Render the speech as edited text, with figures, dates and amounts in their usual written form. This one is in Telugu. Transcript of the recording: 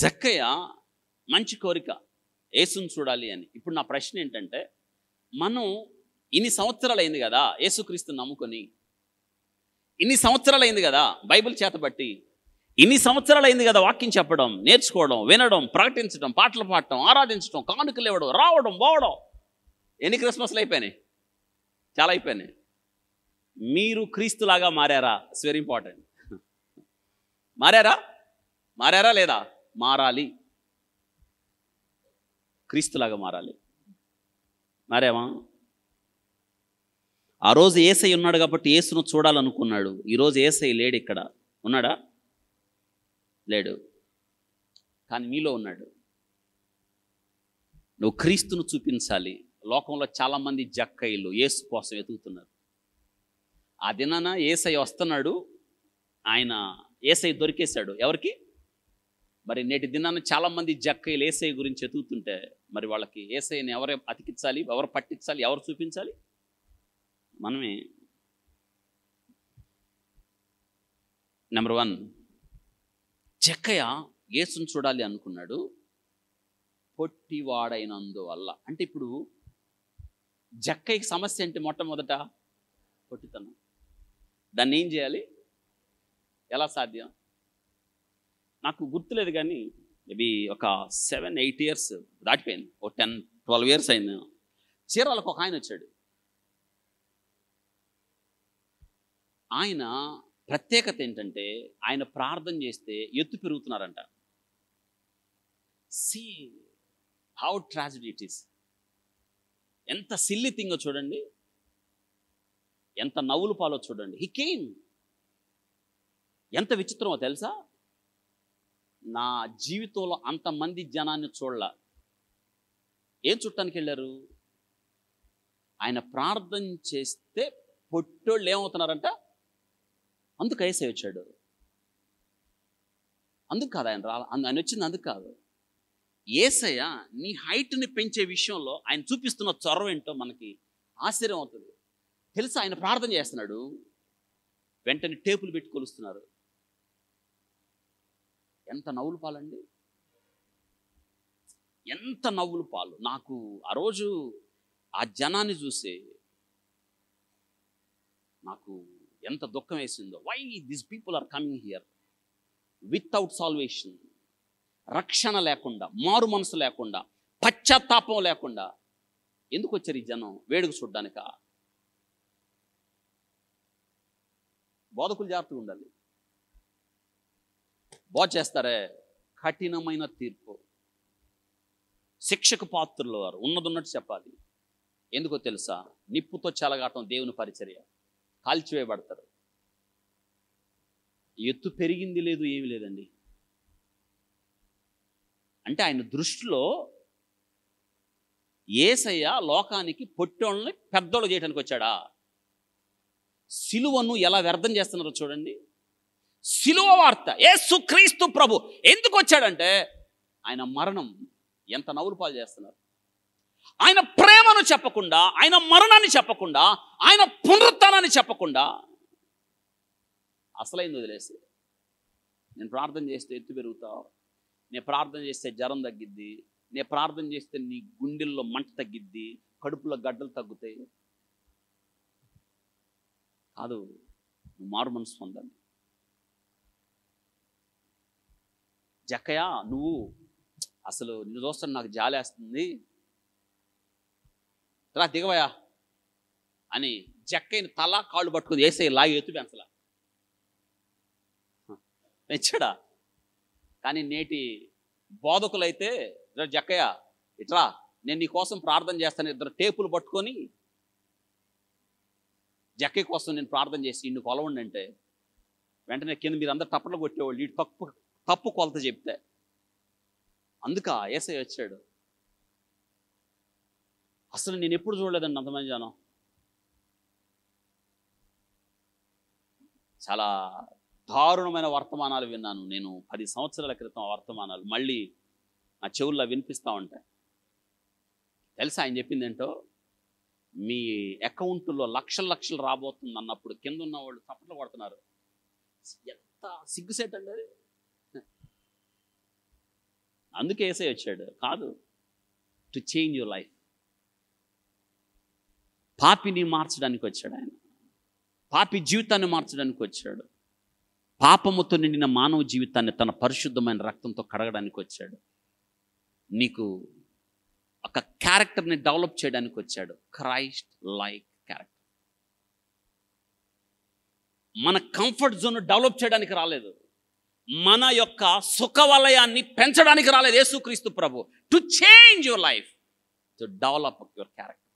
జక్కయ్య మంచి కోరిక, యేసుని చూడాలి అని. ఇప్పుడు నా ప్రశ్న ఏంటంటే, మనం ఇన్ని సంవత్సరాలు అయింది కదా యేసుక్రీస్తుని నమ్ముకొని, ఇన్ని సంవత్సరాలు అయింది కదా బైబిల్ చేతబట్టి, ఇన్ని సంవత్సరాలు అయింది కదా వాక్యం చెప్పడం, నేర్చుకోవడం, వినడం, ప్రకటించడం, పాటలు పాడటం, ఆరాధించడం, కానుకలు ఇవ్వడం, రావడం, పోవడం. ఎన్ని క్రిస్మస్లు అయిపోయినాయి? చాలా అయిపోయినాయి. మీరు క్రీస్తులాగా మారారా? It's very important. మారారా లేదా? మారాలి. క్రీస్తులాగా మారాలి. మారేమా? ఆ రోజు యేసయ్య ఉన్నాడు కాబట్టి యేసును చూడాలనుకున్నాడు. ఈరోజు యేసయ్య లేడు. ఇక్కడ ఉన్నాడా? లేడు. కానీ మీలో ఉన్నాడు. నువ్వు క్రీస్తును చూపించాలి. లోకంలో చాలామంది జక్కయ్యలు యేసు కోసం వెతుకుతున్నారు. ఆ దినాన యేసయ్య వస్తున్నాడు. ఆయన యేసయ్య దొరికేశాడు. ఎవరికి? మరి నేటి దినాన చాలామంది జక్కయ్యలు యేసయ్య గురించి వెతుకుతుంటే మరి వాళ్ళకి యేసయ్యని ఎవరు అతికించాలి, ఎవరు పట్టించాలి, ఎవరు చూపించాలి? మనమే. నెంబర్ 1, జక్కయ్య యేసుని చూడాలి అనుకున్నాడు, పొట్టివాడైనందువల్ల. అంటే ఇప్పుడు జక్కయ్యకి సమస్య ఏంటి? మొట్టమొదట పొట్టితనం. దాన్ని ఏం చేయాలి? ఎలా సాధ్యం? నాకు గుర్తులేదు కానీ మేబీ ఒక 7-8 years దాటిపోయింది. ఓ 10-12 years అయింది. చీరాలకు ఒక ఆయన వచ్చాడు. ఆయన ప్రత్యేకత ఏంటంటే ఆయన ప్రార్థన చేస్తే ఎత్తు పెరుగుతున్నారంట. See how tragedy it is. ఎంత సిల్లీ థింగో చూడండి, ఎంత నవ్వులు పాలో చూడండి. He came. ఎంత విచిత్రమో తెలుసా? నా జీవితంలో అంతమంది జనాన్ని చూడలా. ఏం చుట్టానికి వెళ్ళారు? ఆయన ప్రార్థన చేస్తే పొట్టోళ్ళు ఏమవుతున్నారంట? అందుకు యేసయ్య వచ్చాడు. అందుకు కాదు ఆయన ఆయన వచ్చింది, అందుకు కాదు. యేసయ్య నీ హైట్ని పెంచే విషయంలో ఆయన చూపిస్తున్న చొరవ ఏంటో మనకి ఆశ్చర్యం అవుతుంది. తెలుసా? ఆయన ప్రార్థన చేస్తున్నాడు, వెంటనే టేపులు పెట్టి కొలుస్తున్నారు. ఎంత నవ్వులు పాలండి, ఎంత నవ్వులు పాలు. నాకు ఆ రోజు ఆ జనాన్ని చూసే నాకు ఎంత దుఃఖం వేసిందో. Why this people are coming here without salvation. రక్షణ లేకుండా, మారు మనసు లేకుండా, పశ్చాత్తాపం లేకుండా ఎందుకు వచ్చారు ఈ జనం? వేడుక చూడ్డానిక? బోధకులు జాగ్రత్తగా ఉండాలి. బోధ చేస్తారే, కఠినమైన తీర్పు, శిక్షకు పాత్రులు వారు. ఉన్నదన్నట్టు చెప్పాలి. ఎందుకో తెలుసా? నిప్పుతో చెలగాటం దేవుని పరిచర్య. కాల్చివేయబడతారు. ఎత్తు పెరిగింది లేదు, ఏమి లేదండి. అంటే ఆయన దృష్టిలో యేసయ్య లోకానికి పొట్టోళ్ళని పెద్దోళ్ళు చేయడానికి వచ్చాడా? సిలువను ఎలా వ్యర్థం చేస్తున్నారో చూడండి. సిలువ వార్త, యేసుక్రీస్తు ప్రభు ఎందుకు వచ్చాడంటే ఆయన మరణం. ఎంత నవ్వులు పాలు చేస్తున్నారు. ఆయన ప్రేమను చెప్పకుండా, ఆయన మరణాన్ని చెప్పకుండా, ఆయన పునరుత్థానాన్ని చెప్పకుండా అసలైంది వదిలేసి, నేను ప్రార్థన చేస్తే ఎత్తు పెరుగుతావు, నేను ప్రార్థన చేస్తే జ్వరం తగ్గిద్ది, నేను ప్రార్థన చేస్తే నీ గుండెల్లో మంట తగ్గిద్ది, కడుపులో గడ్డలు తగ్గుతాయి. కాదు, నువ్వు మారు మనసు పొందాలి. జక్కయ్య, నువ్వు అసలు నిన్ను చూస్తాను నాకు జాలేస్తుంది, రా దిగవయా అని జక్కయ్యని తల కాళ్ళు పట్టుకుని యేసయ్య లాగి ఎత్తు పెంచలా. పెంచాడా? కానీ నేటి బోధకులైతే, జక్కయ్య ఇట్రా, నేను నీ కోసం ప్రార్థన చేస్తాను, ఇద్దరు టేపులు పట్టుకొని జక్కయ్య కోసం నేను ప్రార్థన చేసి ఇన్ని కొలవండి అంటే వెంటనే కింద మీరు అందరు తప్పట్లు కొట్టేవాళ్ళు. ఈ తప్పు కొలత చెప్తే. అందుక యేసయ్య వచ్చాడు. అసలు నేను ఎప్పుడు చూడలేదండి అంతమంది జనం. చాలా దారుణమైన వర్తమానాలు విన్నాను నేను 10 సంవత్సరాల క్రితం. వర్తమానాలు మళ్ళీ నా చెవుల్లో వినిపిస్తూ ఉంటాయి. తెలుసా ఆయన చెప్పింది ఏంటో? మీ అకౌంట్లో లక్షలు రాబోతుంది అన్నప్పుడు కింద ఉన్న వాళ్ళు చప్పట్లు కొడుతున్నారు. ఎంత సిగ్గుసేట్ అండి అది. అందుకే యేసయ్య వచ్చాడు. కాదు, టు చేంజ్ యువర్ లైఫ్. పాపిని మార్చడానికి వచ్చాడు ఆయన. పాపి జీవితాన్ని మార్చడానికి వచ్చాడు. పాపముతో నిండిన మానవ జీవితాన్ని తన పరిశుద్ధమైన రక్తంతో కడగడానికి వచ్చాడు. నీకు ఒక క్యారెక్టర్ని డెవలప్ చేయడానికి వచ్చాడు. Christ like character. మన కంఫర్ట్ జోన్ డెవలప్ చేయడానికి రాలేదు. మన యొక్క సుఖవలయాన్ని పెంచడానికి రాలేదు యేసుక్రీస్తు ప్రభు. To change your life, to develop your character.